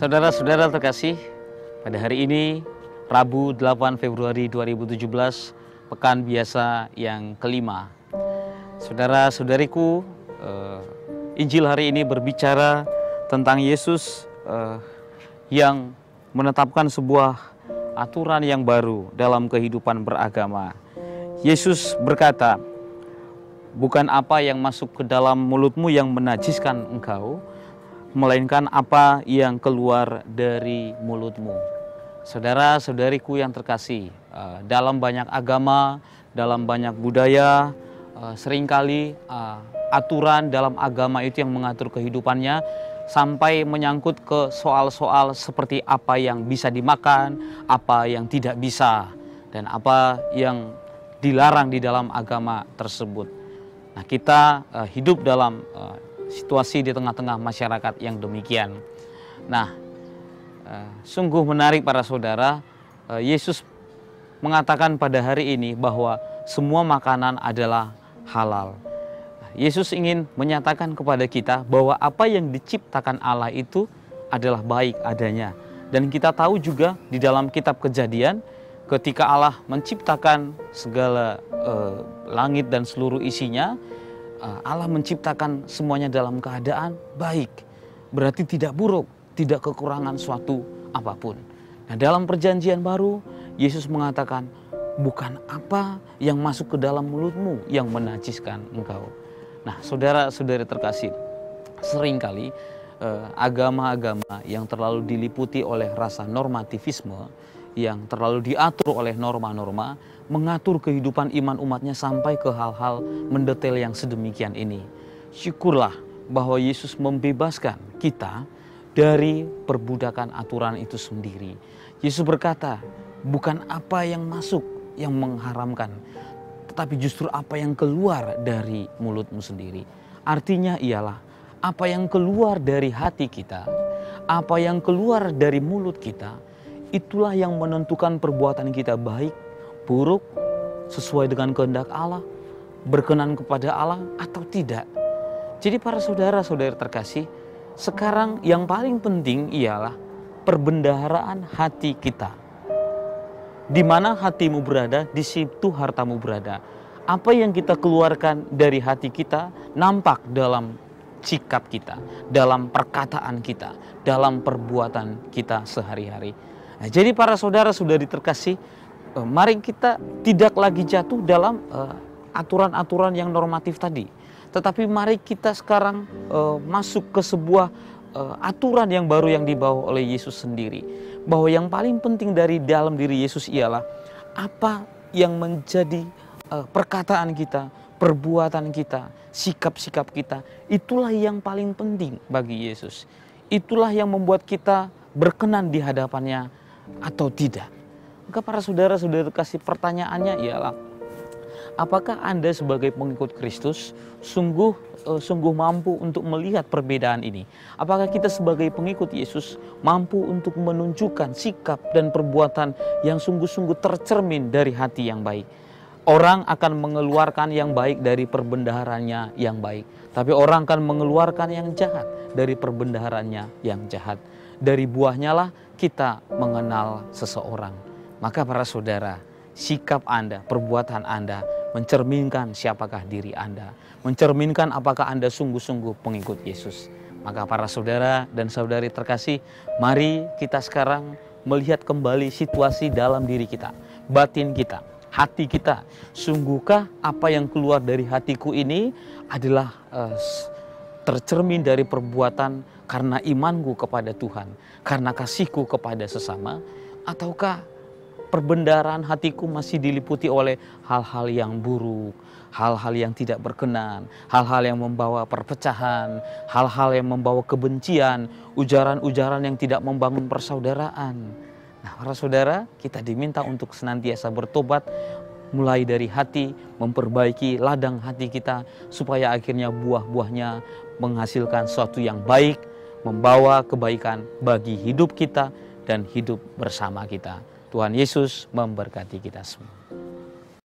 Saudara-saudara terkasih, pada hari ini Rabu 8 Februari 2017, pekan biasa yang kelima. Saudara-saudariku, Injil hari ini berbicara tentang Yesus yang menetapkan sebuah aturan yang baru dalam kehidupan beragama. Yesus berkata, "Bukan apa yang masuk ke dalam mulutmu yang menajiskan engkau, melainkan apa yang keluar dari mulutmu." Saudara-saudariku yang terkasih, dalam banyak agama, dalam banyak budaya, seringkali aturan dalam agama itu yang mengatur kehidupannya, sampai menyangkut ke soal-soal seperti apa yang bisa dimakan, apa yang tidak bisa, dan apa yang dilarang di dalam agama tersebut. Nah, kita hidup dalam situasi di tengah-tengah masyarakat yang demikian. Nah, sungguh menarik para saudara, Yesus mengatakan pada hari ini bahwa semua makanan adalah halal. Yesus ingin menyatakan kepada kita bahwa apa yang diciptakan Allah itu adalah baik adanya. Dan kita tahu juga di dalam kitab Kejadian, ketika Allah menciptakan segala langit dan seluruh isinya, Allah menciptakan semuanya dalam keadaan baik. Berarti tidak buruk, tidak kekurangan suatu apapun. Nah, dalam perjanjian baru, Yesus mengatakan, bukan apa yang masuk ke dalam mulutmu yang menajiskan engkau. Nah, saudara-saudari terkasih, seringkali agama-agama yang terlalu diliputi oleh rasa normativisme, yang terlalu diatur oleh norma-norma, mengatur kehidupan iman umatnya sampai ke hal-hal mendetail yang sedemikian ini. Syukurlah bahwa Yesus membebaskan kita dari perbudakan aturan itu sendiri. Yesus berkata, bukan apa yang masuk yang mengharamkan, tetapi justru apa yang keluar dari mulutmu sendiri. Artinya ialah apa yang keluar dari hati kita, apa yang keluar dari mulut kita, itulah yang menentukan perbuatan kita baik, buruk, sesuai dengan kehendak Allah, berkenan kepada Allah atau tidak. Jadi para saudara-saudara terkasih, sekarang yang paling penting ialah perbendaharaan hati kita. Di mana hatimu berada, di situ hartamu berada. Apa yang kita keluarkan dari hati kita nampak dalam sikap kita, dalam perkataan kita, dalam perbuatan kita sehari-hari. Nah, jadi para saudara-saudari terkasih, mari kita tidak lagi jatuh dalam aturan-aturan yang normatif tadi. Tetapi mari kita sekarang masuk ke sebuah aturan yang baru yang dibawa oleh Yesus sendiri. Bahwa yang paling penting dari dalam diri Yesus ialah apa yang menjadi perkataan kita, perbuatan kita, sikap-sikap kita. Itulah yang paling penting bagi Yesus. Itulah yang membuat kita berkenan di hadapannya atau tidak. Maka para saudara-saudara kasih, pertanyaannya ialah, apakah Anda sebagai pengikut Kristus sungguh mampu untuk melihat perbedaan ini? Apakah kita sebagai pengikut Yesus mampu untuk menunjukkan sikap dan perbuatan yang sungguh-sungguh tercermin dari hati yang baik? Orang akan mengeluarkan yang baik dari perbendaharanya yang baik, tapi orang akan mengeluarkan yang jahat dari perbendaharanya yang jahat. Dari buahnya lah kita mengenal seseorang. Maka para saudara, sikap Anda, perbuatan Anda mencerminkan siapakah diri Anda, mencerminkan apakah Anda sungguh-sungguh pengikut Yesus. Maka para saudara dan saudari terkasih, mari kita sekarang melihat kembali situasi dalam diri kita, batin kita, hati kita. Sungguhkah apa yang keluar dari hatiku ini adalah tercermin dari perbuatan karena imanku kepada Tuhan, karena kasihku kepada sesama, ataukah perbendaharaan hatiku masih diliputi oleh hal-hal yang buruk, hal-hal yang tidak berkenan, hal-hal yang membawa perpecahan, hal-hal yang membawa kebencian, ujaran-ujaran yang tidak membangun persaudaraan. Nah, para saudara, kita diminta untuk senantiasa bertobat, mulai dari hati, memperbaiki ladang hati kita, supaya akhirnya buah-buahnya menghasilkan sesuatu yang baik, membawa kebaikan bagi hidup kita dan hidup bersama kita. Tuhan Yesus memberkati kita semua.